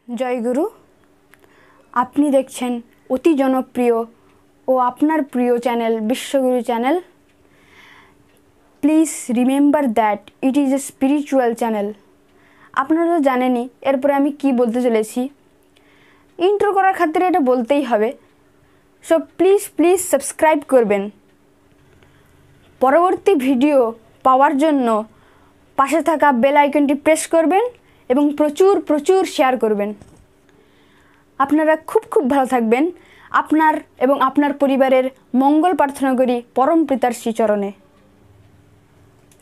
জয়গুরু, আপনি দেখছেন অতি জনপ্রিয় ও আপনার প্রিয় channel Bishwaguru channel. Please remember that it is a spiritual channel. আপনারা তো জানেনই এরপরে আমি কি বলতে চলেছি। ইন্ট্রো করার খাতিরে এটা বলতেই হবে। সো প্লিজ সাবস্ক্রাইব করবেন। পরবর্তী ভিডিও পাওয়ার জন্য পাশে থাকা বেল আইকনটি প্রেস করবেন এবং প্রচুর শেয়ার করবেন। আপনারা খুব ভালো থাকবেন। আপনার এবং আপনার পরিবারের মঙ্গল প্রার্থনা করি পরম পিতার শ্রীচরণে।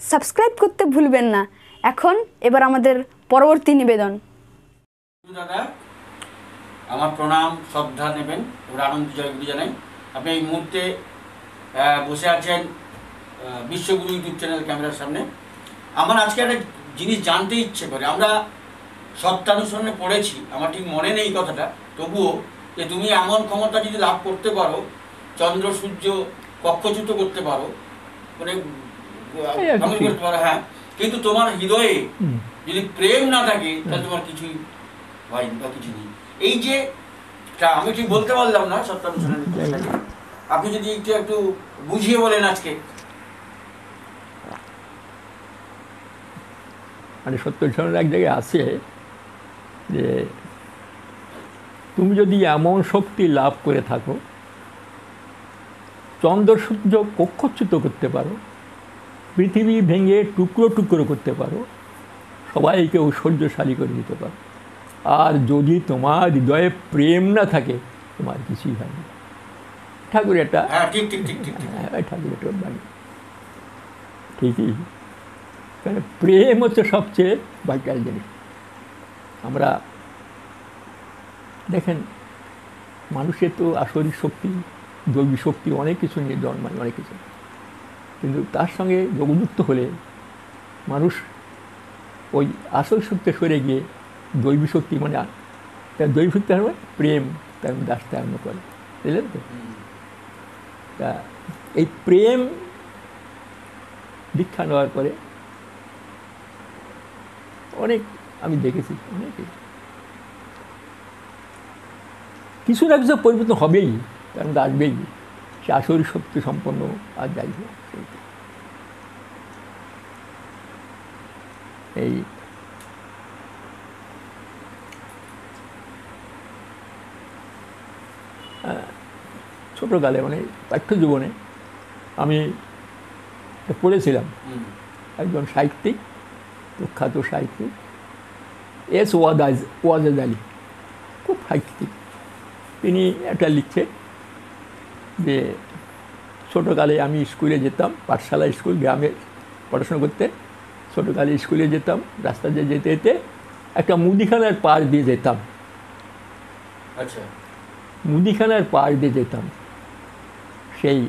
সাবস্ক্রাইব করতে ভুলবেন না। এবার আমাদের পরবর্তী নিবেদন। দাদা আমার প্রণাম শ্রদ্ধা নেবেন, আনন্দ জয়গুরু জানাই। আপনি এই মুহূর্তে বসে আছেন বিশ্বগুরু ইউটিউব চ্যানেল ক্যামেরার সামনে। আমার আজকে একটা জিনিস জানতে ইচ্ছে করে। আমরা সত্যানুসরণে পড়েছি, আমার ঠিক মনে নেই কথাটা, তবুও যে তুমি এমন ক্ষমতা যদি লাভ করতে পারো, চন্দ্র সূর্য কক্ষচ্যুত করতে পারো, মানে করতে পারো, হ্যাঁ, কিন্তু তোমার হৃদয়ে যদি প্রেম না থাকে তাহলে তোমার কিছুই হয়নি বা কিছু নেই। এই যে আমি ঠিক বলতে পারলাম না সত্যানুসরণের, আপনি যদি একটু বুঝিয়ে বলেন আজকে। মানে সত্যানুসরণের এক জায়গায় আছে যে তুমি যদি এমন শক্তি লাভ করে থাকো, চন্দ্র সূর্য কক্ষচ্যুত করতে পারো, পৃথিবী ভেঙে টুকরো করতে পারো, সবাইকে ঐশ্বর্যশালী করে দিতে পারো, আর যদি তোমার হৃদয়ে প্রেম না থাকে তোমার কিছুই হয় না। ঠাকুর এটা ঠাকুর এটা বাণী ঠিকই। কারণ প্রেম হচ্ছে সবচেয়ে ভাইটাল জিনিস। আমরা দেখেন মানুষের তো আসরিক শক্তি, দৈবী শক্তি অনেক কিছু নিয়ে জন্মায়, অনেক কিছু, কিন্তু তার সঙ্গে যোগযুক্ত হলে মানুষ ওই আসল শক্তি সরে গিয়ে দৈবী শক্তি, মানে তার দৈবী শক্তি মানে প্রেম, তার দাসতে আরম্ভ করে, বুঝলেন তো? তা এই প্রেম দীক্ষা নেওয়ার পরে অনেক আমি দেখেছি, অনেকে কিছু না কিছু পরিবর্তন হবেই, তার মধ্যে আসবেই, সে আসরিক শক্তি সম্পন্ন আর যাইবে। এই ছোটোকালে মানে পাঠ্য জীবনে আমি পড়েছিলাম একজন সাহিত্যিক, প্রখ্যাত সাহিত্যিক ওয়াজেদ আলী, খুব সাহিত্যিক। তিনি একটা লিখছে যে ছোটোকালে আমি স্কুলে যেতাম, পাঠশালা স্কুল, গ্রামে পড়াশোনা করতে। ছোটোকালে স্কুলে যেতাম, রাস্তা দিয়ে যেতে যেতে একটা মুদিখানার পাশ দিয়ে যেতাম। আচ্ছা, মুদিখানার পাশ দিয়ে যেতাম। সেই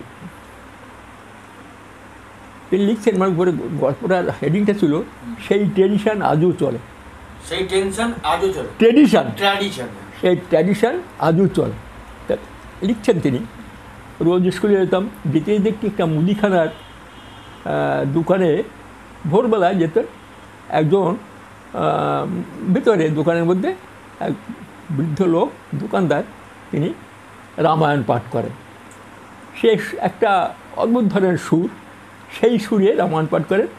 তিনি লিখছেন, মানে উপরে গল্পটার হেডিংটা ছিল সেই ট্রেডিশন আজও চলে। সেই টেনশন আজও চলে, ট্রেডিশন, সেই ট্র্যাডিশন আজও চলে। তা লিখছেন তিনি, রোজ স্কুলে যেতাম, যেতেই দেখতে একটা মুদিখানার দোকানে ভোরবেলায় যেতেন। একজন ভিতরে দোকানের মধ্যে এক বৃদ্ধ লোক, দোকানদার, তিনি রামায়ণ পাঠ করেন। সে একটা অদ্ভুত ধরনের সুর, সেই সুরে রামায়ণ পাঠ করেন।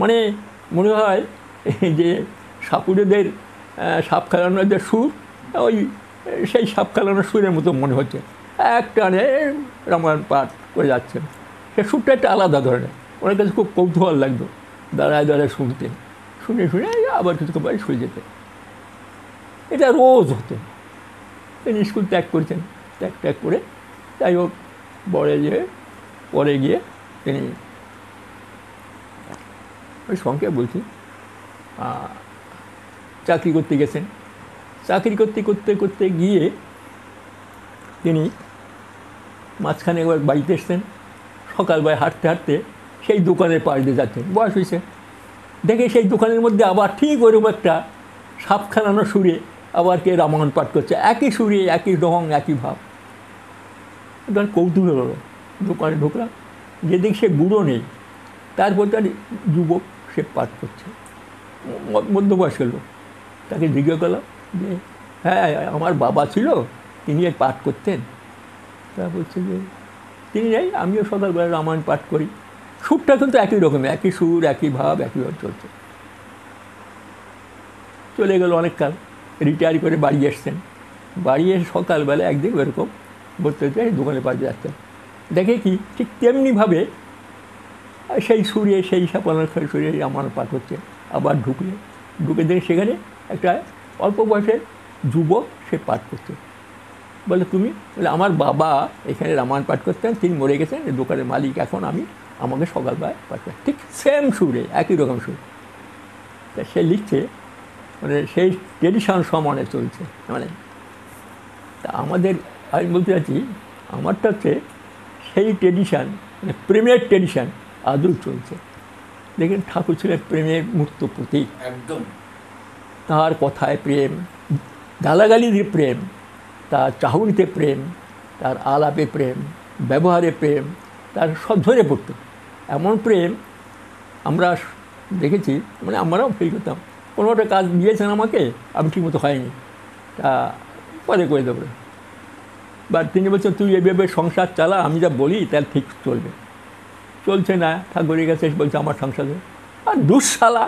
মানে মনে হয় যে সাপুরেদের সাপ খেলানোর যে সুর, ওই সেই সাপ খেলানোর সুরের মতো মনে হচ্ছে। একটানে রামায়ণ পাঠ করে যাচ্ছেন। সে সুরটা একটা আলাদা ধরনের, ওনার কাছে খুব কৌতূহল লাগতো। দাঁড়ায় শুনতেন, শুনে আবার কিছু বাড়ি শুয়ে যেতেন। এটা রোজ হতো। তিনি স্কুল ত্যাগ করেছেন, ত্যাগ করে যাই হোক পরে গিয়ে তিনি ওই সঙ্গে বলছি চাকরি করতে গেছেন। চাকরি করতে গিয়ে তিনি মাঝখানে একবার বাড়িতে এসছেন। সকালবেলায় হাঁটতে সেই দোকানের পাশ দিয়ে যাচ্ছেন, বয়স হয়েছে, দেখে সেই দোকানের মধ্যে আবার ঠিক ওরকম একটা সাপ খেলানো সুরে আবার কে রামায়ণ পাঠ করছে, একই সুরে, একই রং, একই ভাব। তখন কৌতূহল হলো, দোকানে ঢুকলাম, যে দেখি সে বুড়ো নেই, তারপর তার যুবক, সে পাঠ করছে, মধ্যবয়স্ক লোক। তাকে জিজ্ঞাসা করলাম যে হ্যাঁ আমার বাবা ছিল, তিনি এই পাঠ করতেন। তা বলছে যে তিনি নেই, আমিও সকালবেলা রামায়ণ পাঠ করি। সুরটা কিন্তু একই রকম, একই সুর, একই ভাব, একইভাবে চলছে। চলে গেল অনেক কাল, রিটায়ার করে বাড়ি এসছেন। বাড়ি এসে সকালবেলা একদিন এরকম বলতে হচ্ছে দোকানে পাঠিয়ে যাচ্ছেন, দেখে কি ঠিক তেমনিভাবে সেই সুরে, সেই সাপানোর সুরে আমার পাঠ হচ্ছে। আবার ঢুকে দেখে সেখানে একটা অল্প বয়সের যুবক সে পাঠ করছে। বলে তুমি? বলে আমার বাবা এখানে রামায়ণ পাঠ করতেন, তিনি মরে গেছেন, দোকানের মালিক এখন আমি, আমাকে সকালবেলায় পাঠ করেন। ঠিক সেম সুরে, একই রকম সুর। তা সে লিখছে মানে সেই ট্রেডিশন সমানে চলছে। মানে তা আমাদের, আমি বলতে চাচ্ছি আমারটা হচ্ছে সেই ট্রেডিশান, মানে প্রেমের ট্রেডিশান আদৌ চলছে। দেখেন ঠাকুর ছিলেন প্রেমের মূর্ত প্রতীক। একদম। তার কথায় প্রেম, গালাগালিতে প্রেম, তার চাহুরিতে প্রেম, তার আলাপে প্রেম, ব্যবহারে প্রেম, তার সব ধরে পড়তো। এমন প্রেম আমরা দেখেছি, মানে আমরাও ফিল করতাম। কোনো একটা কাজ দিয়েছেন আমাকে, আমি ঠিকমতো হয়নি, তা পরে করে দেবো। বা তিনি বলছেন তুই এভাবে সংসার চালা, আমি যা বলি তার ঠিক চলবে। চলছে না, ঠাকুরের কাছে বলছে আমার সংসারে আর দুঃশালা,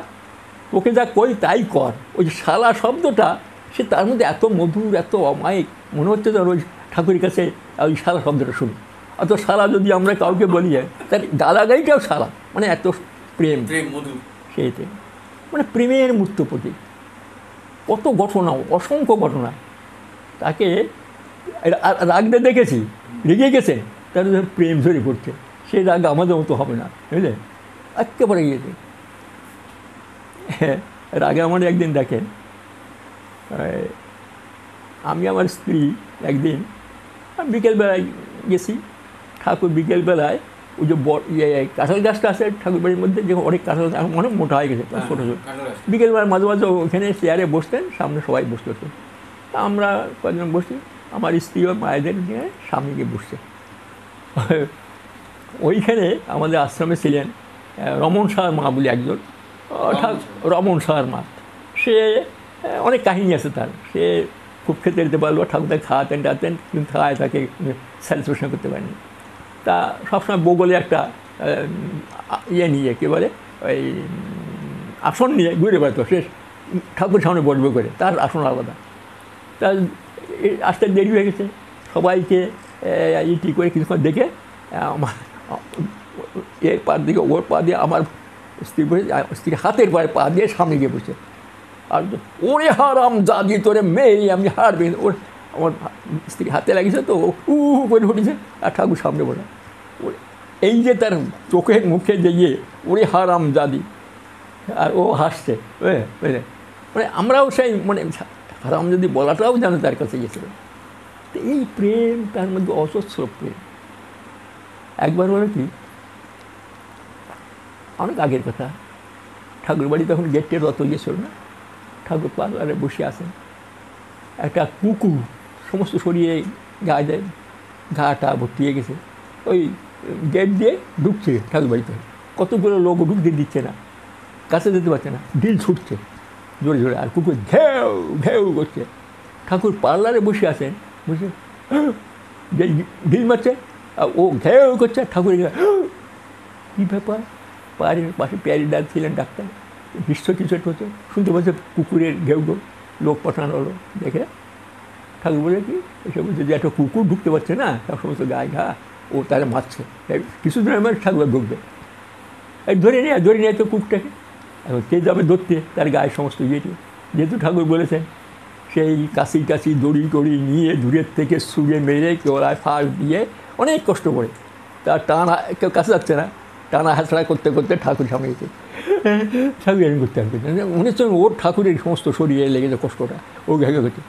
ওকে যা কই তাই কর। ওই যে শালা শব্দটা, সে তার মধ্যে এত মধুর, এত অমায়িক, মনে হচ্ছে যে ওই ঠাকুরের কাছে ওই শালা শব্দটা শুনি। অত শালা যদি আমরা কাউকে বলি তার গালাগালিটাও শালা, মানে এত প্রেম মধুর সেইতে, মানে প্রেমের মূর্ত প্রতীক। কত ঘটনা, অসংখ্য ঘটনা। তাকে রাগটা দেখেছি, রেগে গেছে, তার প্রেম ঝরে পড়ছে। সেই রাগ আমাদের মতো হবে না, বুঝলে, একেবারে গিয়েছে। রাগে আমার একদিন দেখেন, আমি আমার স্ত্রী একদিন বিকেলবেলায় গেছি, ঠাকুর বিকেলবেলায় ওই যে কাঁঠাল গাছটা আছে ঠাকুর বাড়ির মধ্যে, যে অনেক কাঁঠাল গাছ অনেক মোটা হয়ে গেছে, ছোটো ছোটো। বিকেলবেলা মাঝে মাঝে ওখানে চেয়ারে বসতেন, সামনে সবাই বসতে হতো। তা আমরা কয়েকজন বসি, আমার স্ত্রী ও মায়েদের নিয়ে সামনে গিয়ে বসছে। ওইখানে আমাদের আশ্রমে ছিলেন রমন সাহার মা বলে একজন, রমন সাহার মা। সে অনেক কাহিনী আছে তার, সে খুব খেতে দিতে পারলো, ঠাকুরকে খাওয়াতেন টাতেন, কিন্তু খাওয়ায় তাকে স্যাটিসফ্যাকশন করতে পারেনি। তা সবসময় বগলে একটা ইয়ে নিয়ে, একেবারে ওই আসন নিয়ে ঘুরে বেড়াতো। সে ঠাকুর সামনে বসবে করে, তার আসন আলাদা। তা আসতে দেরি হয়ে গেছে, সবাইকে ইটি করে কিছুক্ষণ দেখে আমার এর পা দিকে ওর পা দিয়ে আমার স্ত্রী বসে, স্ত্রীর হাতের পায়ে পা দিয়ে সামনে গিয়ে বসে। আর ওরে হারাম জাদি তোরে মেয়ে, আমি হারবে। ওর আমার স্ত্রী হাতে লাগিয়েছে তো করে উঠেছে, আর ঠাকুর সামনে বসে। এই যে তার চোখের মুখে যে ইয়ে, ওরে হারাম জাদি, আর ও হাসছে, বুঝলে। মানে আমরাও সেই মানে হারাম যদি বলাটাও জানো তার কাছে গিয়েছিল। তো এই প্রেম, তার মধ্যে অজস্র প্রেম। একবার হলো কি, অনেক আগের কথা, ঠাকুর বাড়ি তখন গেটের অত গিয়েছিল না, ঠাকুর পার্লারে বসে আছেন। একটা কুকুর সমস্ত শরীরে গায়ে দেয়, ঘাটা ভর্তি হয়ে গেছে, ওই গেট দিয়ে ঢুকছে ঠাকুর বাড়িতে। কতগুলো লোক ঢুকতে দিচ্ছে না, কাছে যেতে পারছে না, ঢিল ছুটছে জোরে জোরে, আর কুকুর ঘেউ ঘেউ করছে। ঠাকুর পার্লারে বসে আছেন, বসে যে ঢিল মারছে, আর ও ঘেউ করছে। ঠাকুর কী ব্যাপার? পায়ের পাশে পেয়ারি ডাক ছিলেন ডাক্তার, নিশ্চয় কিছু একটা হচ্ছে। শুনতে পাচ্ছে কুকুরের ঘেউ ঘেউ, লোক পাঠানো হলো দেখে। ঠাকুর বলে কি এসে বলছে যে একটা কুকুর ঢুকতে পারছে না, সব সমস্ত গায়ে ঘা, ও তারা মারছে, কিছুদিনের আমার ঠাকুর ঢুকবে। এই ধরে নিয়ে তো কুকুরটাকে, এখন কে যাবে ধরতে, তার গায়ের সমস্ত ইয়েটি। যেহেতু ঠাকুর বলেছেন, সেই কাশি টাশি দড়ি টড়ি নিয়ে দূরের থেকে সুরে মেরে কেওড়ায় ফাঁস দিয়ে অনেক কষ্ট করে, তার টানা কেউ কাছে যাচ্ছে না, টানা হাসড়া করতে করতে ঠাকুর সামনে গেছে। ঠাকুর এরকম করতে হবে, মনে হচ্ছে ওর ঠাকুরের সমস্ত শরীরে লেগেছে কষ্টটা, ও ঘেঁকে করছে।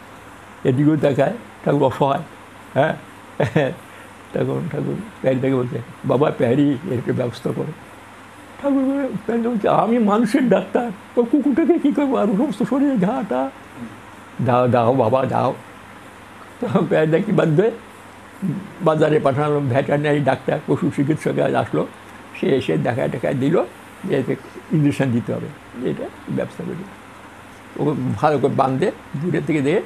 এদিকেও দেখায় ঠাকুর অসহায়। হ্যাঁ, তখন ঠাকুর প্যারি থেকে বলছে, বাবা প্যারি এর একটা ব্যবস্থা করো। ঠাকুর প্যারি বলছে, আমি মানুষের ডাক্তার, ও কুকুরটাকে কী করবো, আর সমস্ত শরীরে ঘাটা, দাও বাবা দাও। তখন প্যারিটা কি বাধ্য হয়ে বাজারে পাঠানো ভেটেরিনারি ডাক্তার, পশু চিকিৎসক আসলো, সে এসে দেখায় দিল যে এতে ইঞ্জেকশান দিতে হবে, এটা ব্যবস্থা করি। ও ভালো করে বাঁধে দূরের থেকে দিয়ে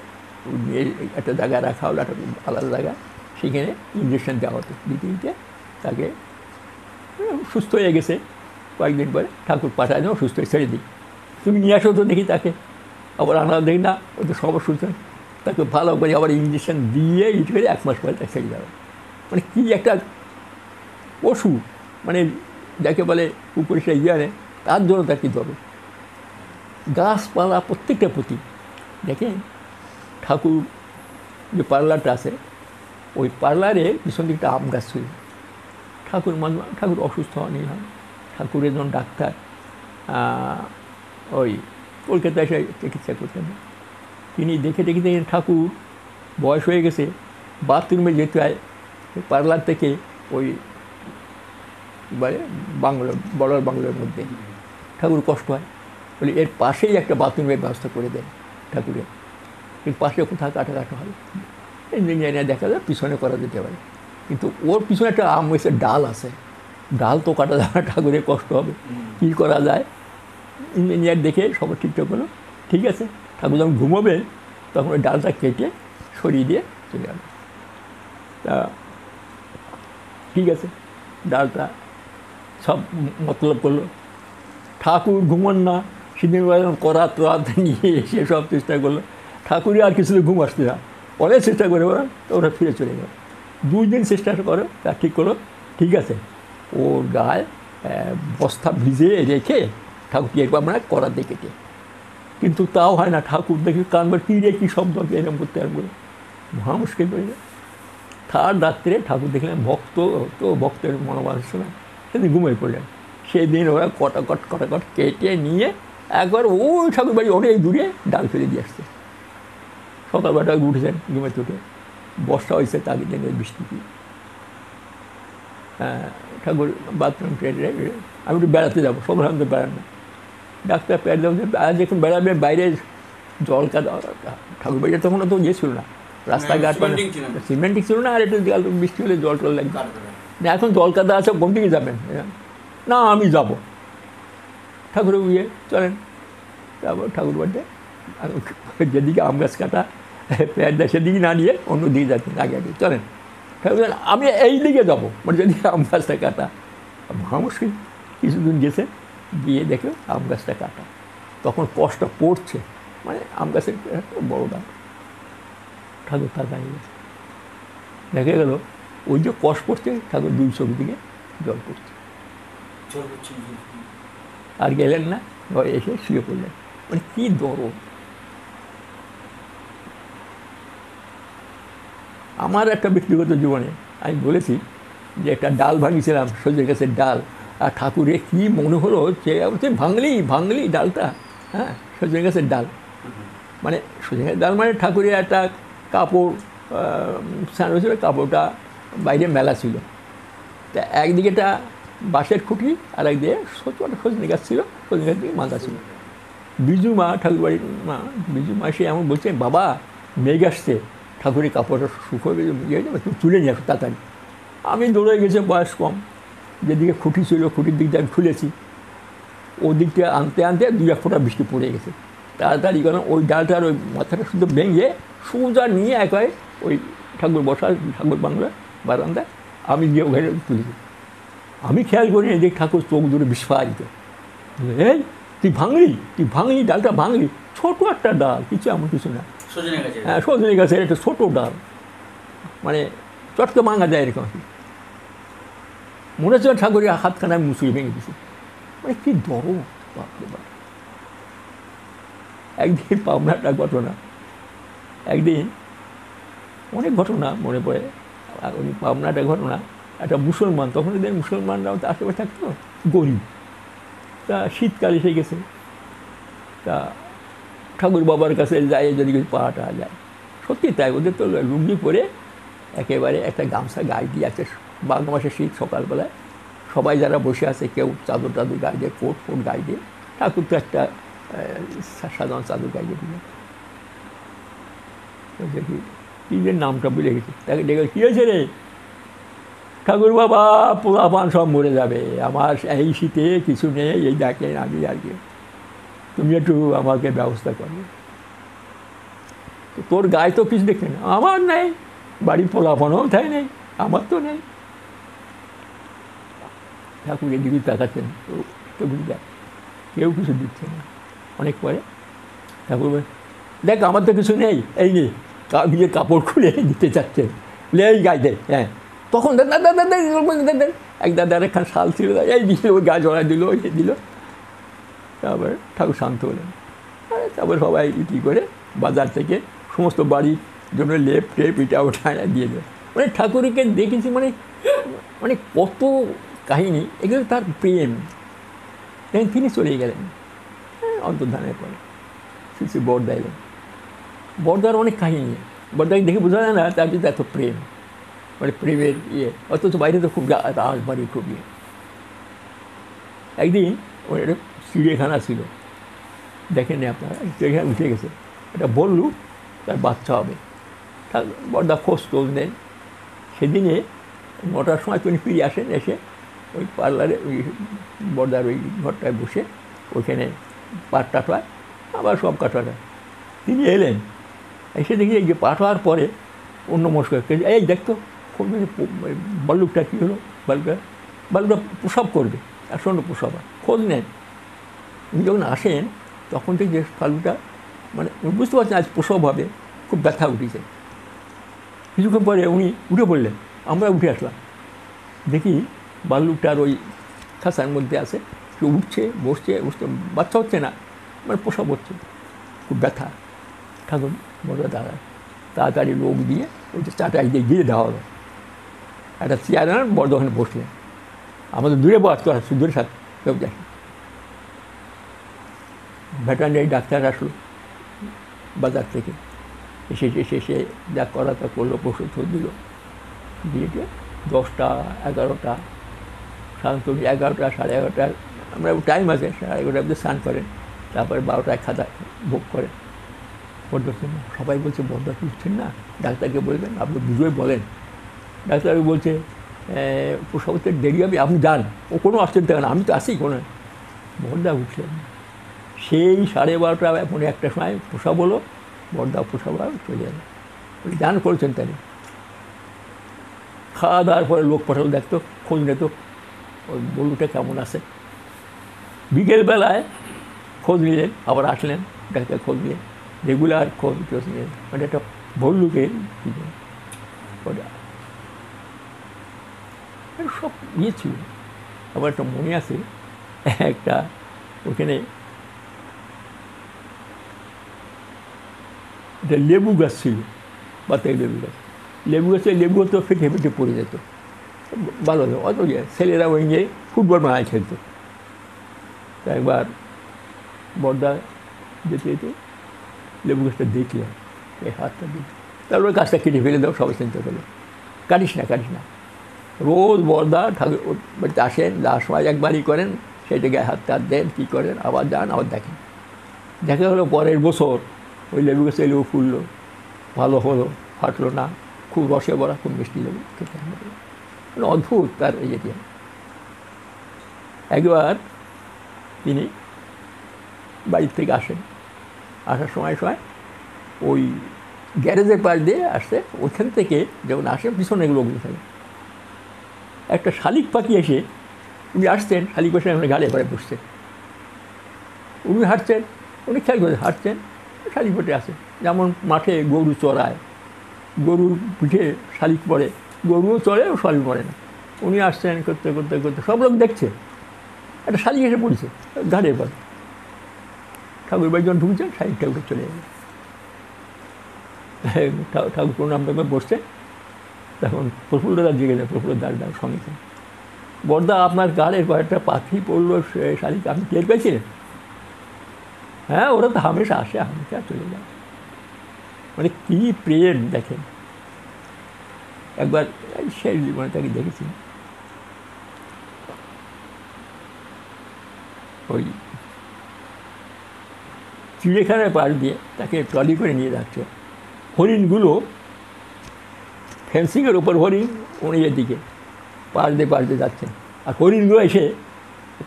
নিয়ে একটা জায়গায় রাখা হলো, একটা আলাদা জায়গা, সেখানে ইঞ্জেকশন দেওয়া হতো। দিতে দিতে তাকে সুস্থ হয়ে গেছে। কয়েকদিন পরে ঠাকুর পাঠায় দেবো, সুস্থ হয়ে ছেড়ে দিই, তুমি নিয়ে আসো তো দেখি তাকে। আবার আনা দেখি না, ও তো সব সুস্থ, তাকে ভালো করে আবার ইঞ্জেকশন দিয়ে করে 1 মাস পরে তাকে ছেড়ে দেওয়া। মানে কী একটা পশু, মানে যাকে বলে উপরে সে ইয়ে আনে, তার জন্য তার কী ধরো। গাছপালা প্রত্যেকটা প্রতি দেখেন, ঠাকুর যে পার্লারটা আছে, ওই পার্লারে পিছন দিকটা আম গাছ ছিল। ঠাকুর অসুস্থ হয়নি, হয় ঠাকুরের একজন ডাক্তার ওই কলকাতায় এসে চিকিৎসা করতেন। তিনি দেখে দেখেন ঠাকুর বয়স হয়ে গেছে, বাথরুমে যেতে হয় পার্লার থেকে ওই বলে বাংলো, বড় বাংলোর মধ্যে। ঠাকুর কষ্ট হয় বলে এর পাশেই একটা বাথরুমের ব্যবস্থা করে দেন ঠাকুরের, এর পাশে কোথাও কাটাকাটা হয়, ইঞ্জিনিয়ার দেখা যায় পিছনে করা যেতে পারে। কিন্তু ওর পিছনে একটা আম গাছের ডাল আছে, ডাল তো কাটা যাবে, ঠাকুরের কষ্ট হবে, কী করা যায়। ইঞ্জিনিয়ার দেখে সব ঠিকঠাক হলো, ঠিক আছে। ঠাকুর যখন ঘুমোবে তখন ওই ডালটা কেটে সরিয়ে দিয়ে চলে যাবে। তা ঠিক আছে, ডালটা সব মতলব করলো। ঠাকুর ঘুমন না, সেদিন করাত নিয়ে এসে সব চেষ্টা করলো। ঠাকুরই আর কিছু ঘুম আসতে না, অনেক চেষ্টা করে ওরা, তো ওরা ফিরে চলে গেল। 2 দিন চেষ্টা করো, তা ঠিক করো, ঠিক আছে। ওর গায়ে বস্তা ভিজে রেখে ঠাকুর কি একবার আমরা করা দেখেছে, কিন্তু তাও হয় না। ঠাকুর দেখে কানবার কী রে কী শব্দ এরকম করতে আর বলে মহা মুশকিল পড়ে যায়। 3rd রাত্রে ঠাকুর দেখলেন ভক্ত তো ভক্তের মনোবাসনা, সেদিন ঘুমিয়ে পড়লেন। সেদিন ওরা কটাকট কেটে নিয়ে একবার ওই ঠাকুর বাড়ি অনেক দূরে ডাল ফেলে দিয়ে আসছে। সকালবেলা উঠেছেন ঘুমে উঠে, বর্ষা হয়েছে, তাকে দিন বৃষ্টি কি ঠাকুর বাথরুম ট্রেনে আমি একটু বেড়াতে যাবো, সব তো বেড়ান না। ডাক্তার পেট দেবো, আজ যখন বেড়াবে বাইরে জল কাদা, ঠাকুর বাড়িটা তখন তো ইয়ে ছিল না, রাস্তাঘাট সিমেন্টিক ছিল না, আর একটু বৃষ্টি হলে জল টল লাগবে না। এখন জল কাদা আছে, কোন দিকে যাবেন? না আমি যাব। ঠাকুরের ইয়ে চলেন যাবো ঠাকুর বাড়িতে, যেদিকে আম গাছ কাটা পেয়ার দেয় সেদিকে না নিয়ে অন্য দিকে যাচ্ছেন, আগে আগে চলেন। ঠাকুর আমি এই দিকে যাবো, মানে যেদিকে আম গাছটা কাটা। মহা মুশকিল, কিছুদিন গেছে, গিয়ে দেখে আম গাছটা কাটা, তখন কষ্ট পড়ছে, মানে আম গাছের বড় দাম। ঠাকুর তার দাঁড়িয়ে গেছে, দেখা গেল ওই যে কষ্ট পড়ছে, ঠাকুর 2 চোখ দিকে জল পড়ছে, আর গেলেন না, ঘরে এসে শুয়ে পড়লেন। মানে কী দরদ। আমার একটা ব্যক্তিগত জীবনে আমি বলেছি যে একটা ডাল ভাঙিয়েছিলাম, সজনে গাছের ডাল, আর ঠাকুরে কী মনে হলো যে ভাঙলি ডালটা, হ্যাঁ সজনে গাছের ডাল, মানে সজনে গাছের ডাল মানে ঠাকুরের একটা কাপড় স্নান হয়েছিল, কাপড়টা বাইরে মেলা ছিল, তা একদিকেটা বাঁশের খুঁটি, আর একদিকে একটা সজনে গাছ ছিল, সজনে গাছ দিকে মাথা ছিল। বিজু মা, ঠাকুর বাড়ির মা, বিজু মা সে এমন বলছে, বাবা মেঘ আসছে, ঠাকুরের কাপড়টা শুকোবে, একটু তুলে নিয়ে আসো তাড়াতাড়ি। আমি দৌড়ে গেছি, বয়স কম, যেদিকে খুঁটি ছিল খুঁটির দিক দিয়ে আমি খুলেছি, ওদিকটা আনতে 2-1 ফোঁটা বৃষ্টি পড়ে গেছে। তাড়াতাড়ি কারণ ওই ডালটার ওই মাথাটা শুধু ভেঙে সোজা নিয়ে একাই ওই ঠাকুর বসা, ঠাকুর বাংলা বারান্দায় আমি গিয়ে ওখানে তুলেছি। আমি খেয়াল করি এদিকে ঠাকুর চোখ দূরে বিস্ফারিত, এই তুই ভাঙলি ডালটা ভাঙলি, ছোটো একটা ডাল, কিছু এমন কিছু না, হ্যাঁ সজনে গাছের একটা ছোটো ডাল, মানে চটকে ভাঙা যায় এরকম। মনে হচ্ছে ঠাকুরের হাতখানা আমি মুসুরি ভেঙে দিছি, মানে কী দরদ। একদিন পাবনাটা ঘটনা, একদিন অনেক ঘটনা মনে পড়ে, ওই পাবনাটা ঘটনা, একটা মুসলমান, তখন এদের মুসলমানরাও তো আশেপাশে থাকতো, গরিব, তা শীতকাল এসে গেছে, তা ঠাকুর বাবার কাছে যায় যদি কিছু পাওয়াটা যায়, সত্যি তাই, ওদের তো লুঙ্গি পরে একেবারে একটা গামছা গায়ে দিয়ে আছে, বাঘ মাসের শীত, সকালবেলায় সবাই যারা বসে আছে, কেউ চাদর গায়ে দিয়ে, কোট গায়ে দিয়ে, ঠাকুর তো একটা সাধারণ চাদর গায়ে দিয়ে দিল। দেখি নিজের নামটা ভুলে গেছি, তাকে ডেকে, কী হয়েছে রে? ঠাকুর বাবা পোলাপান সব মরে যাবে, আমার এই শীতে কিছু নেই, এই দেখেন আমি আর কি, তুমি একটু আমাকে ব্যবস্থা করো। তোর গায়ে তো কিছু দেখবে না। আমার নেই, বাড়ির পোলাপনও তাই নেই, আমার তো নেই। ঠাকুর এদিকে তাকাচ্ছেন, কেউ কিছু দিচ্ছে না। অনেক পরে ঠাকুর বলে, দেখ আমার তো কিছু নেই, এই নিয়ে নিজে কাপড় খুলে দিতে চাচ্ছেন, বলে এই গায়ে দে। হ্যাঁ, তখন এক দাদার একখান শাল ছিল, এই দিল, ওই গায়ে জড়াই দিল, ওই দিল। তারপরে ঠাকুর শান্ত হলেন। তারপর সবাই কী করে বাজার থেকে সমস্ত বাড়ির জন্য লেপ টেপ এটা ওঠা দিয়ে দেয়। মানে ঠাকুরকে দেখেছি, মানে মানে কত কাহিনী, এগুলো তার প্রেম। দেখেন তিনি চলে গেলেন অন্তর্ধানের পরে, শ্রী বরদা এলেন। বরদার অনেক কাহিনী, বরদাকে দেখে বোঝা যায় না তার যদি এত প্রেম, মানে প্রেমের ইয়ে। অথচ বাইরে তো খুব রাজবাড়ি, খুব ইয়ে। একদিন ওর একটা চিড়িয়াখানা ছিল, দেখেননি আপনারা, চিড়িয়াখানা উঠে গেছে, এটা বললু তার বাচ্চা হবে। বরদা খোঁজ টোজ নেন। সেদিনে 9টার সময় তিনি ফিরে আসেন, এসে ওই পার্লারে ওই বরদার ওই ঘরটায় বসে ওইখানে পাট কাটায়, আবার সব কাটাটা। তিনি এলেন, এসে দেখি এই যে পাট হওয়ার পরে অন্য মস্কার, এই দেখতো বাল্লুকটা কী হলো, বাল্লুকটা প্রসব করবে, আসন্ন প্রসব, খোঁজ নেন। উনি যখন আসেন তখন থেকে যে বাল্লুটা, মানে বুঝতে পারছেন আজ প্রসব হবে, খুব ব্যথা উঠেছে। কিছুক্ষণ পরে উনি উঠে পড়লেন, আমরা উঠে আসলাম, দেখি বাল্লুকটার ওই খাঁচার মধ্যে আছে, সে উঠছে, বসছে, বাচ্চা হচ্ছে না, মানে প্রসব হচ্ছে, খুব ব্যথা। ঠাকুর বড় দাঁড়ায়, তাড়াতাড়ি লোক দিয়ে ওই যে চাটাই দিয়ে গিয়ে দেওয়া হলো। একটা চেয়ার আনার বড় ওখানে বসলেন, আমাদের দূরে বাস করা, দূরে সাথে কেউ যায়। ভেটারিনারি ডাক্তার আসলো বাজার থেকে, এসে যা করা তা করলো, ওষুধ দিল, দিয়ে 10টা 11টা, সাধারণত 11টা 11:30, আমরা টাইম আছে, 11:30 অবধি স্নান করেন, তারপরে 12টায় খাতা ভোগ করেন। বলছেন না, সবাই বলছে বরদা উঠছেন না, ডাক্তারকে বলবেন, আপনি বুঝে বলেন। ডাক্তার বলছে প্রসবতের দেরি হবে, আপনি যান, ও কোনো আসছেন থাকে না, আমি তো আসি কোনো। বরদা উঠলেন, সেই 12:30 এখন 1টার সময় প্রসব হলো, বরদা প্রসব চলে গেল। যান করেছেন তাই। খাওয়া দাওয়ার পরে লোক পাঠালো, দেখতো, খোঁজ নিত ওই বলুটা কেমন আছে। বিকেলবেলায় খোঁজ নিলেন, আবার আসলেন, ডাক্তার খোঁজ নিলেন, রেগুলার খোঁজ নিলেন, মানে একটা ভল্লুকের ওটা সব ইয়ে ছিল। আবার একটা মনে আছে, একটা ওখানে একটা লেবু গাছ ছিল, বাতাবি লেবু গাছ। লেবু গাছে লেবু তো ফেটে ফেটে পড়ে যেত, ভালো হতো। অত ছেলেরা ওই গিয়ে ফুটবল মারায় খেলতো। তা একবার বরদা যেতে যেতে লেবু গাছটা দেখলাম, এই হাতটা দিতে, তারপরে গাছটা কেটে ফেলে দাও, সবাই চিন্তা করলো, কাটিস না। রোজ বরদা ঠাকুর বাড়িতে আসেন, যাওয়ার সময় একবারই করেন, সেটাকে হাতটা দেন, কী করেন, আবার যান, আবার দেখেন। দেখা হলো পরের বছর ওই লেবু গাছে লেবু ফুললো, ভালো হলো, ফাটলো না, খুব রসে ভরা, খুব মিষ্টি লেবু খেতে। মানে অদ্ভুত তার এই যেটি। একবার তিনি বাড়ির থেকে আসেন, আসার সময় ওই গ্যারেজের পাশ দিয়ে আসছে, ওইখান থেকে যখন আসে পিছনে লোকগুলো থাকে, একটা শালিক পাখি এসে, উনি আসছেন, শালিক পাখি আমরা গাড়ি পরে বসছে, উনি হাঁটছেন, উনি খেয়াল করে হাঁটছেন, শালিক পটে আসে, যেমন মাঠে গরু চড়ায়, গরুর পিঠে শালিক পড়ে, গরুও চড়ে ও শালিক পড়ে না। উনি আসছেন, করতে সব লোক দেখছে, একটা শালিক এসে পড়েছে ঘাড়ের পরে। ঠাকুর বাড়ি যখন ঢুকছেন, শালিকটা উঠে চলে যাবে। ঠাকুর প্রণাম করে বসছে, তখন প্রফুল্লদার জেগে যায়, প্রফুল্লদার সঙ্গে, বরদা আপনার গাড়ের পর একটা পাখি পড়লো, শালিক আপনি টের পেয়েছিলেন? হ্যাঁ, ওরা তো হামেশা আসে, হামেশা চলে যায়। মানে কী প্রেম দেখেন। একবার শেষ জীবনে তাকে দেখেছি, ওই চিড়িয়াখানার পাশ দিয়ে তাকে ট্রলি করে নিয়ে যাচ্ছে, হরিণগুলো ফেন্সিংয়ের ওপর হরিণ, উনি এদিকে পাশ দিয়ে যাচ্ছেন, আর হরিণগুলো এসে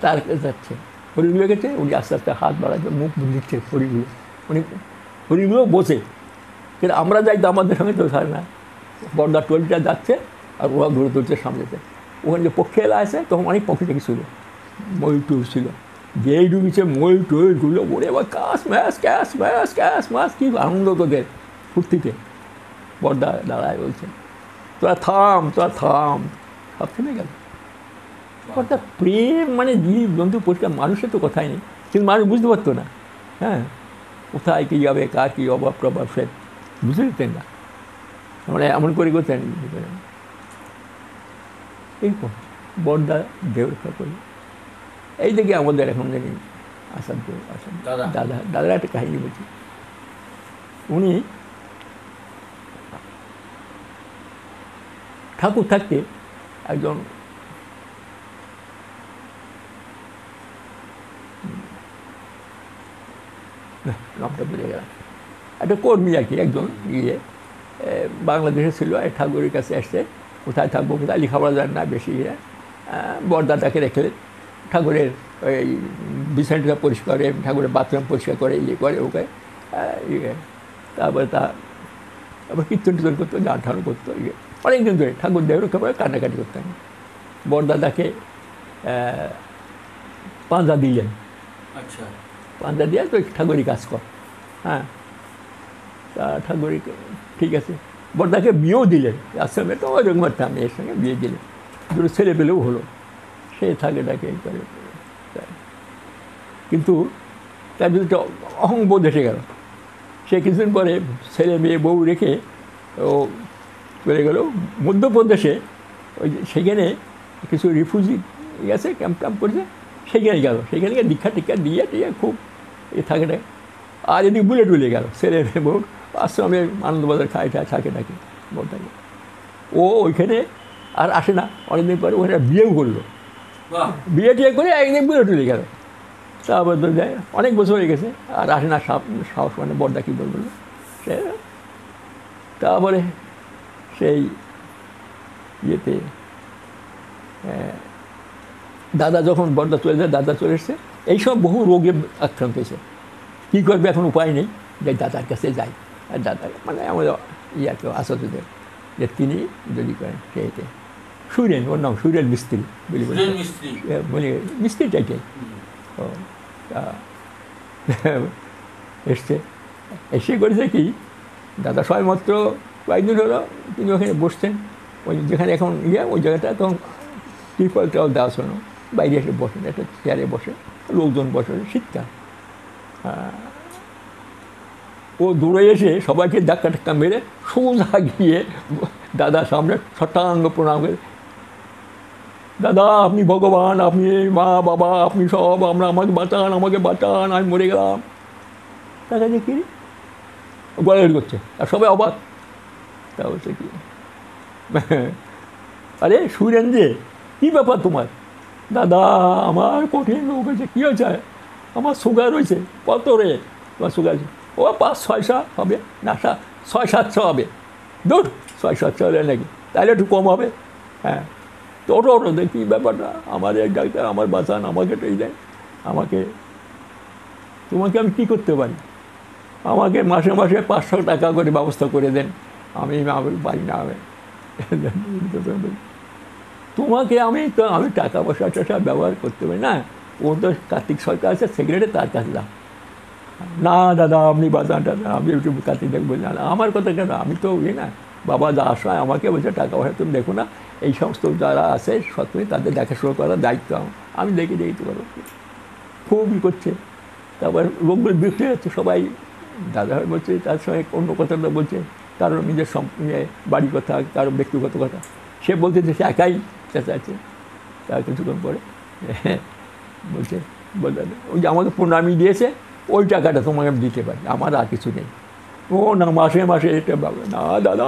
তার কাছে যাচ্ছে। হরিণগুলো গেছে, উনি আস্তে আস্তে হাত বাড়াচ্ছে, মুখ দিচ্ছে হরিণগুলো, উনি হরিণগুলো বসে কিন্তু আমরা যাই তো আমাদের সঙ্গে তো হয় না, বর্দার টোলটা যাচ্ছে আর ওরা ধরে ধরছে সামনেতে, ওখানে যে পক্ষে এলা আছে তখন অনেক পক্ষে থেকে ছিল, ময়ূর টুর ছিল, যেই ডুবিছে ময়ূর টয়ূরগুলো ওরে আবার কাস ম্যাস ক্যাস ম্যাস ক্যাস মাস, কী আনন্দ তোদের ফুর্তিতে। বর্দা দাঁড়ায় বলছে তোরা থাম সব থেমে গেল। অর্থাৎ প্রেম মানে জীব জন্তু পরিষ্কার, মানুষের তো কথাই নেই, কিন্তু মানুষ বুঝতে পারতো না, হ্যাঁ কোথায় কী যাবে, কার কী অভাব প্রভাব সে বুঝতে দিতেন না, মানে এমন করে করতেন। এইরকম বর্দা দেহ রক্ষা করি। এই দেখে আমাদের এখন জানি দাদার একটা কাহিনী বলছি। উনি ঠাকুর থাকতে একজন নামটা ভুলে গেলাম, একটা কর্মী আর কি, একজন ইয়ে বাংলাদেশে ছিল, ঠাকুরের কাছে আসছে, কোথায় থাকবো কোথায় লেখাপড়া যায় না বেশি, বরদাদাকে রেখে ঠাকুরের ওই বিছানাটা পরিষ্কার করে, ঠাকুরের বাথরুম পরিষ্কার করে, ইয়ে করে ওকে, তারপরে আবার কীর্তন টীর্তন করতো, গান ঠান করতো, ইয়ে অনেকদিন ধরে ঠাকুর দেহ রক্ষা করে কান্নাকাটি করতাম। বরদাদাকে পাঁজা দিলেন, আচ্ছা পাঁজা দিয়ে তো ঠাকুরই কাজ কর, হ্যাঁ তা ঠাকুরই ঠিক আছে। বরদাকে বিয়েও দিলেন, আশ্রমে তো ওই রকম একটা মেয়ের সঙ্গে বিয়ে দিলেন, দুটো ছেলে পেলেও হলো, সে থাকে ডাকে এই করে। কিন্তু তার ভিতরে অহংবোধ এসে গেল, সে কিছুদিন পরে ছেলে মেয়ে বউ রেখে ও চলে গেল মধ্যপ্রদেশে, ওই সেখানে কিছু রিফিউজি গেছে, ক্যাম্প করছে, সেখানে গেল, সেখানে গিয়ে দীক্ষা টিক্ষা দিয়ে খুব থাকে না। আর এদিকে বুলেট উলে গেল, ছেলে মেয়ে বউ আশ্রমে আনন্দবাজার খায় থাকে নাকি বলটাকে, ও ওইখানে আর আসে না, অনেকদিন পরে ওখানে বিয়েও করলো, বিয়ে টিয়ে করে একদিন বুলেট উলে গেল, তারপর তো যায় অনেক বছর হয়ে গেছে আর আসে না, সাহস মানে বড়দা কী বলবো সে। তারপরে সেই ইয়েতে দাদা যখন বড়দা চলে যায়, দাদা চলে এসছে, এইসব বহু রোগে আক্রান্ত হয়েছে, কী করবে এখন উপায় নেই, যে দাদার কাছে যাই। আর দাদা মানে আমাদের ইয়াকে আসাদুদের, যে তিনি যদি করেন সেইতে সুরেন, ওর নাম সুরেন মিস্ত্রি বলি, বলি মিস্ত্রি টাইটাই। ও এসছে, এসে করেছে কি, দাদা সবাই মাত্র কয়েকদিন হলো তিনি ওখানে বসছেন, ওই যেখানে এখন ওই জায়গাটা তখন ত্রিপলটাও দেওয়া শোনো, বাইরে এসে বসেন, একটা চেয়ারে বসে, লোকজন বসে, শীতকাল। ও দূরে এসে সবাইকে ধাক্কা টাক্কা মেরে সোজা গিয়ে দাদা সামনে শতাঙ্গ প্রণাম করে, দাদা আপনি ভগবান, আপনি মা বাবা, আপনি সব, আমাকে বাঁচান, আমি মরে গেলাম। দেখা যায় কি গড়াগড়ি করছে, আর সবাই অবাক। তা বলছে কি, আরে সুরেন্দ্রে কী ব্যাপার তোমার? দাদা আমার কঠিন রোগ হয়েছে। কী হয়েছে? আমার সুগার হয়েছে। কত রে তোমার সুগার? ও 500-600 হবে না, 600-700 হবে। দূর 600-700 হলে নাকি, তাহলে একটু কম হবে। হ্যাঁ তো ওটো দেখি ব্যাপারটা, আমার এক ডাক্তার, আমার বাঁচান, আমাকে এই দেন, তোমাকে আমি কী করতে পারি? আমাকে মাসে মাসে 500 টাকা করে ব্যবস্থা করে দেন, আমি পারি না। তোমাকে আমি টাকা পয়সা ব্যবহার করতে পারি না। ও তো কার্তিক সরকার আছে সেক্রেটারি, তার কাছে দাও। না দাদা আপনি বাঁচান, দাদা আমি একটু কার্তিক দেখবো না। আমার কথা কেন, আমি তো না, বাবা যা আসায় আমাকে বলছে টাকা পয়সা তুমি দেখো না, এই সমস্ত যারা আছে সত্যি তাদের দেখাশোনা করার দায়িত্ব আমি দেখে দিতে পারবো। খুবই করছে। তারপর রোগগুলো বিক্রি হচ্ছে, সবাই দাদা বলছে, তার সঙ্গে অন্য কথাটা বলছে, কারোর নিজের বাড়ির কথা, কারোর ব্যক্তিগত কথা। সে বলছে যে সে একাই চেঁচাচ্ছে। তার কিছুক্ষণ পরে বলছে, ওই যে আমাকে প্রণামী দিয়েছে, ওই টাকাটা তোমাকে আমি দিতে পারি, আমার আর কিছু নেই। ও না মাসে মাসে এটা ভাববে না দাদা।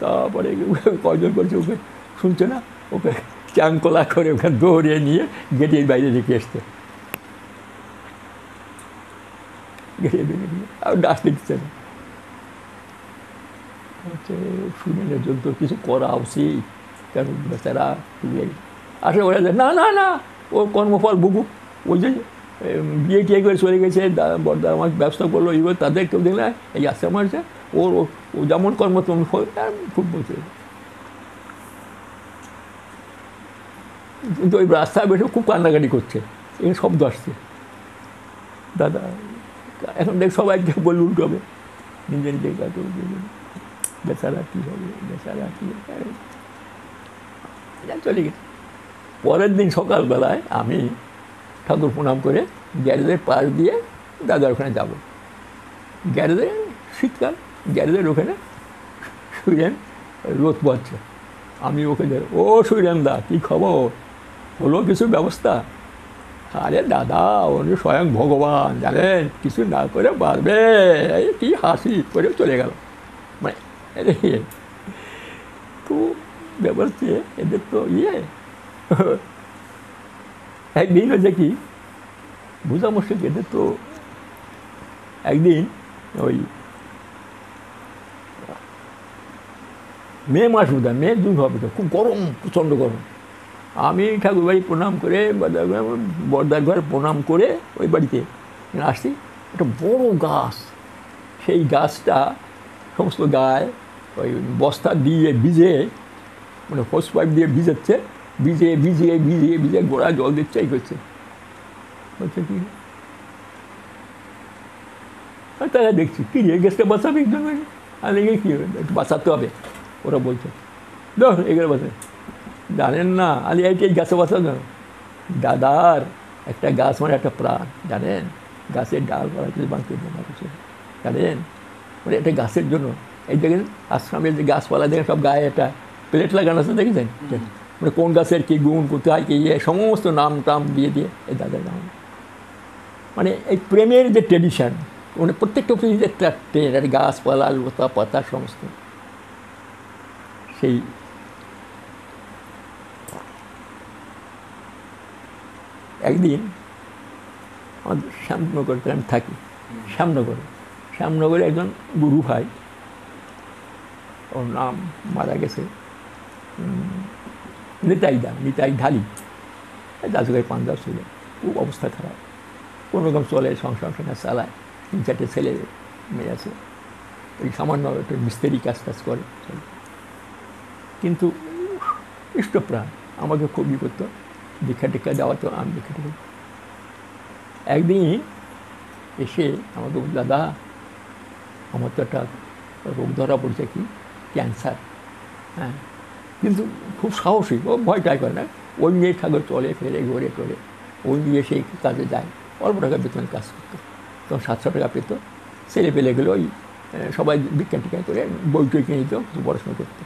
তারপরে কয়জন করছে, ওকে শুনছে না, ওকে চ্যাংকলা করে ওখানে দৌড়িয়ে নিয়ে গেটের বাইরে রেখে এসছে। গেটের বাইরে নিয়ে আর ডাস দিচ্ছে না। শুনে জন্য কিছু করা উচিত, কেন বেচারা আসে ওরা না না না, ওর কর্মফল বুকুক। ওই যে বিয়ে টিয়ে করে চলে গেছে, বড়দা আমার ব্যবস্থা করলো, এই তাদের কেউ দেখলে এই আশ্রম আছে ওর ও যেমন কর্ম তেমন ফল, খুব বলছে। কিন্তু ওই রাস্তায় বসে খুব কান্নাকাটি করছে, এখানে শব্দ আসছে। দাদা এখন দেখ সবাইকে বলে উল্টো হবে, নিজে নিজে বেচারা কী হবে, বেচারা কী হবে, চলে গেছে। পরের দিন সকালবেলায় আমি ঠাকুর প্রণাম করে গ্যারেজের পাশ দিয়ে দাদার ওখানে যাব। গ্যারেজে শীতকাল, গ্যারেজের ওখানে সুইরেন রোদ পড়ছে। আমি ওকে ও সুইরেন দা কী খবর, হলো কিছু ব্যবস্থা? আরে দাদা উনি স্বয়ং ভগবান জানেন, কিছু না করে পারবে, এই কী হাসি করে চলে গেল। মানে তো ব্যাপার হচ্ছে এদের তো একদিন হচ্ছে কি বোঝা মুশকিল, এদের তো একদিন ওই মে মাস বোধ হয়, মে জুন হবে, তো খুব গরম, প্রচণ্ড গরম। আমি ঠাকুর বাড়ি প্রণাম করে বর্দার ঘর প্রণাম করে ওই বাড়িতে আসছি, একটা বড় গাছ, সেই গাছটা সমস্ত গায়ে ওই বস্তা দিয়ে ভিজে, মানে হোস পাইপ দিয়ে ভিজাচ্ছে, ভিজিয়ে ভিজিয়ে ভিজিয়ে ভিজিয়ে গোড়া জল দিচ্ছে, এই করছে। বলছে কি তারা দেখছি কী রে গ্যাসটা বাঁচাবে, আমি কী হবে, একটু বাঁচাতে হবে। ওরা বলছে ধর এগুলো বাঁচা, জানেন না আমি এই গাছে বাঁচানো, দাদার একটা গাছ মানে একটা প্রাণ, জানেন, গাছের ডাল পালা কিছু বাঁধতে না কিছু, জানেন, মানে একটা গাছের জন্য। এই দেখেন আশ্রমের যে গাছপালা দেখেন সব গায়ে একটা প্লেট লাগানো আছে, দেখেছেন, মানে কোন গাছের কী গুণ, কোথায় কী সমস্ত নাম টাম দিয়ে দিয়ে এই দাদার নাম। মানে এই প্রেমের যে ট্রেডিশন, মানে প্রত্যেকটা যে ট্রেন আর গাছপালা লতা পাতা সমস্ত, সেই একদিন আমাদের শ্যামনগরতে আমি থাকি, শ্যামনগরে একজন গুরু ভাই, ওর নাম মারা গেছে নিতাই ঢালি, দাসুগাই পাঞ্জাব ছিল, খুব অবস্থা খারাপ, কোনো রকম চলে, সংসার চালায়, 3-4টে ছেলে মেয়ে আছে, ওই সামান্য একটা মিস্ত্রি কাজ করে, কিন্তু ইষ্টপ্রাণ, আমাকে খুবই করতো, দীক্ষা টিক্ষা দেওয়া, তো আমি দীক্ষা টিক্ষা। একদিন এসে আমাকে বলল, দাদা আমার তো একটা রোগ ধরা পড়ছে, কি ক্যান্সার, হ্যাঁ, কিন্তু খুব সাহসী, ও ভয়টাই করে না, ওই নিয়ে ঠাকুর চলে ফেরে ঘরে টোরে, ওই নিয়ে সেই কাজে যায়, অল্প টাকা বেতনে কাজ করতো, তখন 700 টাকা পেত, ছেলে পেলে গেলে ওই সবাই বিজ্ঞান টিকা করে বই টই কিনে দিত, পড়াশোনা করতো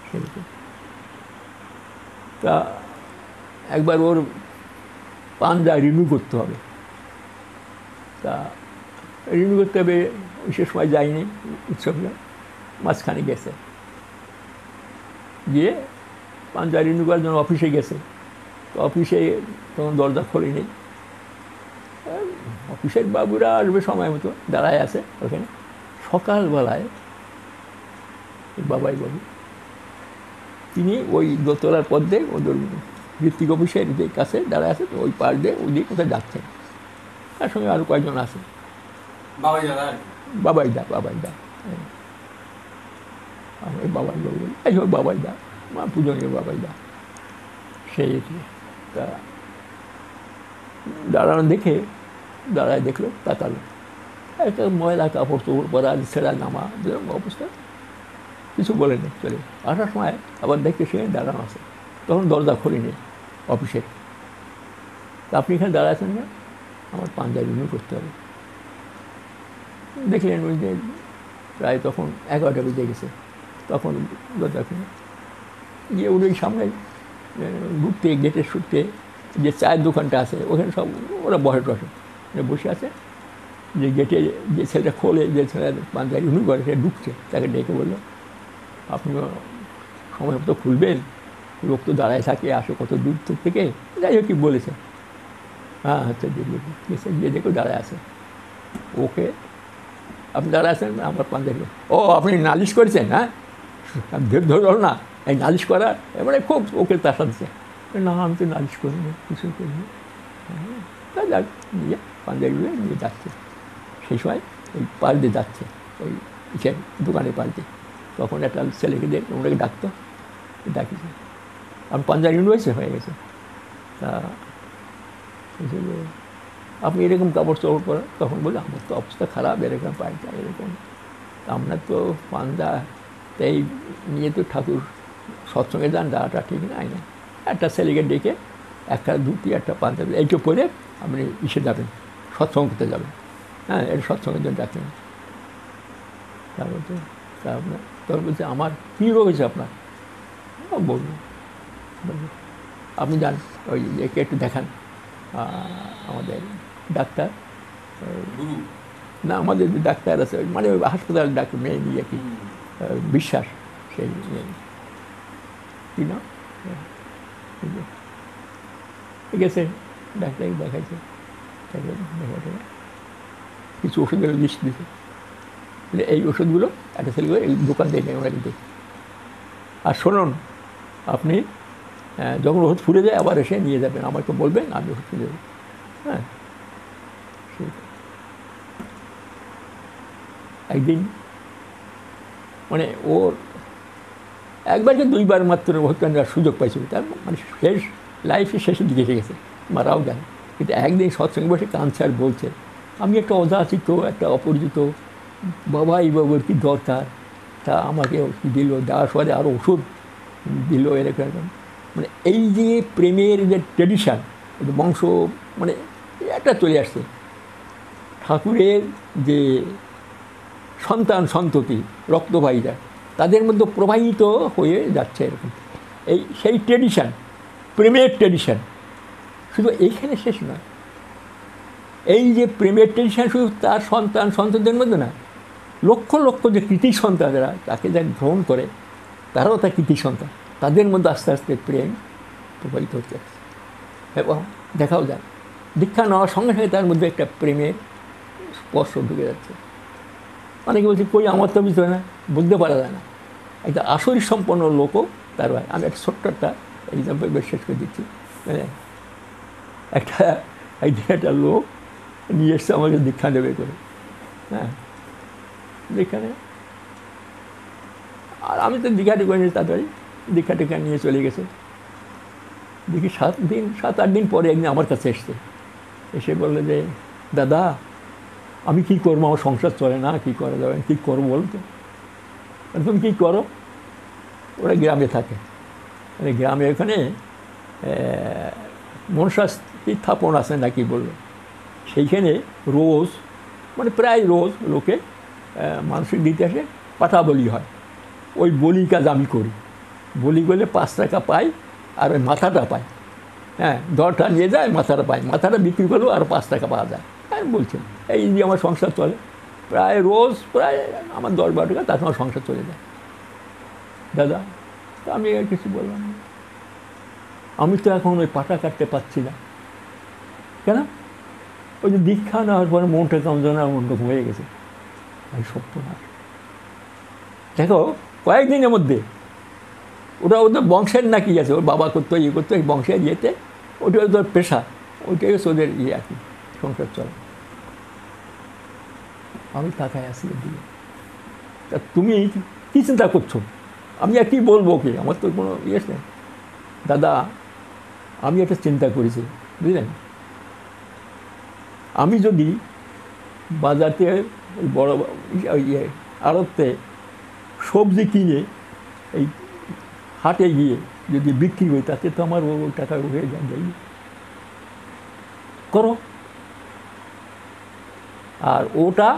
সেরকম। তা একবার ওর পাঞ্জা রিনিউ করতে হবে, তা রিনিউ করতে হবে, সে সময় যায়নি, উৎসবটা মাঝখানে গেছে, গিয়ে পাঞ্জা রিনিউ করার জন্য অফিসে গেছে, তো অফিসে তখন দরজা খোলেনি, অফিসের বাবুরা আসবে সময় মতো দাঁড়ায় আছে ওখানে। সকালবেলায় বাবাই বাবু তিনি ওই দোতলার পর দিয়ে ওদের ভিত্তিক অফিসের যে কাছে দাঁড়ায় আছে, তো ওই পাশ দিয়ে ওই দিকে কোথায় যাচ্ছেন, তার সঙ্গে আরও কয়েকজন আছে, বাবাই দা ওই বাবাই বাবু, এই হোক বাবাই দা, মা পূজনীয় বাবাই দা, সেই তা দাঁড়ানো দেখে দাঁড়ায় দেখলো, তাকালো, একটা ময়লা কাপড় চোপড় পরা, ছেঁড়া নামা অবস্থা, কিছু বলেনি, চলে আসার সময় আবার দেখতে সেখানে দাঁড়ানো আছে, তখন দরজা খুলিনি অফিসে। তা আপনি এখানে দাঁড়াচ্ছেন না, আমার পাঞ্জা রিনিউ করতে হবে। দেখলেন ওই যে প্রায় তখন 11টা বেজে গেছে, তখন দরজা খুলে গিয়ে ওই সামনে ঢুকতে, গেটে ছুটতে যে চায়ের দোকানটা আছে ওখানে সব ওরা বসে আছে, যে গেটে যে ছেলেটা খোলে, যে ছেলে পাঞ্জা রিনিউ করে, সে ঢুকছে, তাকে ডেকে বললো, আপনিও সময় মতো খুলবেন, লোক তো দাঁড়ায় থাকে, আসো কত দূর থেকে, যাই হোক কি বলেছে, হ্যাঁ আচ্ছা গেছে, গিয়ে দেখো দাঁড়ায় আছে, ওকে আপনি দাঁড়ায় আছেন, আমার পাঞ্জাবি, ও আপনি নালিশ করেছেন, হ্যাঁ ধরো না, এই নালিশ করা এবারে খুব ওকে তাসা দিচ্ছে, না আমি তো নালিশ করিনি, কিছু করিনি, তা যাক নিয়ে পাঞ্জাবি নিয়ে যাচ্ছে, সেই সময় ওই পাশ দিয়ে যাচ্ছে, ওই ইসে দোকানে পাল্টে, তখন একটা ছেলেকে দিয়ে ওনাকে ডাকতো, ডাকিছে আমি পাঞ্জাব ইউনিভার্সিটি হয়ে গেছে। তা বলছে যে আপনি এরকম কাপড় চোপড় করেন, তখন বলে আমার তো অবস্থা খারাপ, এরকম পাল্টা এরকম, আমরা তো পাঞ্জা তাই নিয়ে তো ঠাকুর সৎসঙ্গে যান, যাওয়াটা ঠিক নাই না। একটা ছেলেকে ডেকে একটা ধুতি একটা পাঞ্জাবি এইটা পরে আপনি ইসে যাবেন, সৎসঙ্গ করতে যাবেন, হ্যাঁ এটা সৎসঙ্গের জন্য ডাকেন। তারপর তো তা আপনার তখন বলছে আমার কী রোগ হয়েছে আপনার? বলুন, আপনি যান ওই একে একটু দেখান আমাদের ডাক্তার, না আমাদের যে ডাক্তার আছে মানে ওই হাসপাতালের ডাক্তার মেয়ে নিয়ে কি বিশ্বাস, সেই কি না ঠিক আছে, ডাক্তারকে দেখাইছে, দেখাতে কিছু ওষুধের লিস্ট দিয়েছে, এই ওষুধগুলো একটা ছেলে এই দোকান থেকে ওরা দিতে। আর শুনুন, আপনি যখন ওষুধ ফুরে যায় আবার এসে নিয়ে যাবেন, আমাকে বলবেন, আমি ওষুধ ফুরে যাবো। হ্যাঁ, একদিন মানে ওর একবার যে দুইবার মাত্র ওষুধ নেওয়ার সুযোগ পাইছিল, তার মানে শেষ লাইফে শেষের দিকে এসে গেছে, মারাও যায়। কিন্তু একদিন সৎসঙ্গে বসে কাঁদছে আর বলছে আমি একটা অযাচিত, একটা অপরিচিত, বাবা এই বাবুর কী দরকার, তা আমাকে দিল, দেওয়ার পরে আরও ওষুধ দিল, এরকম মানে এই যে প্রেমের যে ট্রেডিশান বংশ মানে একটা চলে আসছে, ঠাকুরের যে সন্তান সন্ততি রক্তবাহীরা তাদের মধ্যে প্রবাহিত হয়ে যাচ্ছে এরকম, এই সেই ট্রেডিশান, প্রেমের ট্রেডিশান শুধু এইখানে শেষ নয়। এই যে প্রেমের ট্রেডিশান শুধু তার সন্তান সন্ততিদের মধ্যে না, লক্ষ লক্ষ যে কৃতি সন্তানেরা তাকে যা গ্রহণ করে তারাও তার কৃতি সন্তান, তাদের মধ্যে আস্তে আস্তে প্রেম প্রবাহিত হচ্ছে এবং দেখাও যায় দীক্ষা নেওয়ার সঙ্গে সঙ্গে তার মধ্যে একটা প্রেমের স্পর্শ ঢুকে যাচ্ছে। অনেকে বলছে কই আমার তো বুঝতে হয় না, বুঝতে পারা যায় না। একটা আসরিক সম্পন্ন লোকও তার হয়। আমি একটা ছোট্ট একটা এক্সাম্পল শেষ করে দিচ্ছি। মানে একদিন একটা লোক নিয়ে এসছে আমাকে দীক্ষা নেবে করে, হ্যাঁ দীক্ষা নেবে, আর আমি তো দীক্ষা টিকা নিয়ে তাড়াতাড়ি দীক্ষা টিকা নিয়ে চলে গেছে। দেখি 7-8 দিন পরে একদিন আমার কাছে এসছে, এসে বললো যে দাদা আমি কী করবো, আমার সংসার চলে না, কী করা যাবে, কী করবো বলতো? তুমি কী করো? ওরা গ্রামে থাকে, মানে গ্রামে ওখানে মনসা স্থাপন আছে নাকি বললো, সেইখানে রোজ মানে প্রায় রোজ লোকে মানসিক দিতে আসে, পাঠা বলি হয়, ওই বলি কাজ আমি করি। বলি করলে 5 টাকা পাই আর ওই মাথাটা পাই, হ্যাঁ দরটা নিয়ে যায়, মাথাটা পাই, মাথাটা বিক্রি করলেও আর 5 টাকা পাওয়া যায়। হ্যাঁ বলছেন এই যে আমার সংসার চলে প্রায় রোজ, প্রায় আমার 10-12 টাকা, তাতে আমার সংসার চলে যায়। দাদা তো আমি আর কিছু বললাম না, আমি তো এখন ওই পাটা কাটতে পারছি না। কেন? ওই যে দীক্ষা নেওয়ার পরে মনটা কেমন যেন অন্যরকম হয়ে গেছে। আমি সত্য না, দেখো কয়েকদিনের মধ্যে ওটা ওদের বংশের নাকি আছে, ওর বাবা করতো ইয়ে করতো, এই বংশের ইয়েতে ওটা ওদের পেশা, ওইটাই হচ্ছে ওদের ইয়ে আর কি, সংসার চলে। আমি তাকায় আসি দিয়ে, তা তুমি কী চিন্তা করছো? আমি আর কি বলবো, কি আমার তো কোনো ইয়ে নেই। দাদা আমি একটা চিন্তা করেছি, বুঝলেন, আমি যদি বাজারে ওই বড় ইয়ে আড়তে সবজি কিনে এই হাটে গিয়ে যদি বিক্রি করি, তাতে তো আমার ও টাকা হয়ে যাই করো, আর ওটা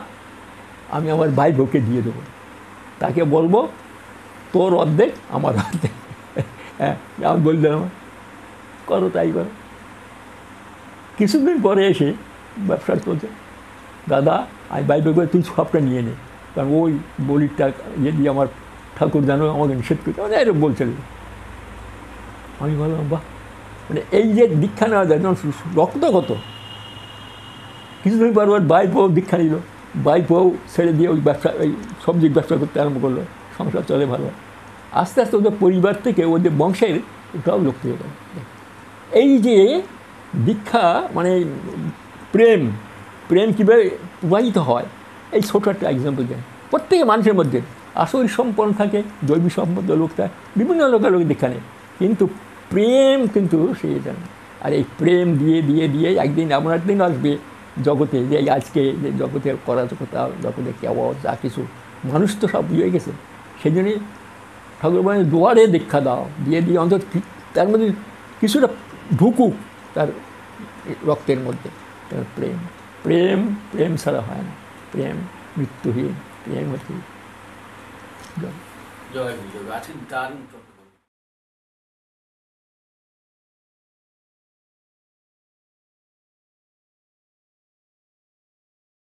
আমি আমার ভাই বউকে দিয়ে দেবো, তাকে বলবো তোর অর্ধেক আমার অর্ধেক। হ্যাঁ আমি বললাম করো, তাই করো। কিছুদিন পরে এসে ব্যবসা চলছে, দাদা আমি ভাই বউ তুই সবটা নিয়ে নে, কারণ ওই বলিটা ইয়ে দিয়ে আমার ঠাকুর জানো আমাকে নিষেধ করতে, মানে এরকম বলছিল। আমি বললাম বাহ, মানে এই যে দীক্ষা নেওয়া যায় যেমন রক্তগত। কিছুদিন পর ওর ভাই বউ দীক্ষা নিল, ভাই বউ ছেড়ে দিয়ে ওই ব্যবসা, ওই সবজির ব্যবসা করতে আরম্ভ করলো, সংসার চলে ভালো। আস্তে আস্তে ওদের পরিবার থেকে ওদের বংশের ওটাও লোক হয়ে গেল। এই যে দীক্ষা মানে প্রেম, প্রেম কীভাবে প্রবাহিত হয়, এই ছোটো একটা এক্সাম্পল দেন। প্রত্যেক মানুষের মধ্যে আসল সম্পন্ন থাকে, দৈবী সম্পন্ন লোক থাকে, বিভিন্ন লোকের লোক দেখানে, কিন্তু প্রেম কিন্তু সেই জানে। আর এই প্রেম দিয়ে দিয়ে দিয়ে একদিন এমন একদিন আসবে জগতে, যে আজকে যে জগতের অরাজকতা, জগতের কেওয়াজ যা কিছু, মানুষ তো সব হয়ে গেছে। সেই জন্যই ঠাকুর বলেন দুয়ারে দীক্ষা দাও, দিয়ে দিয়ে অন্তত তার মধ্যে কিছুটা ঢুকুক তার রক্তের মধ্যে। প্রেম প্রেম প্রেম ছাড়া হয় না, প্রেম মৃত্যুহীন, প্রেম হচ্ছে জয় গুরু, জয়। আজকে দারুণ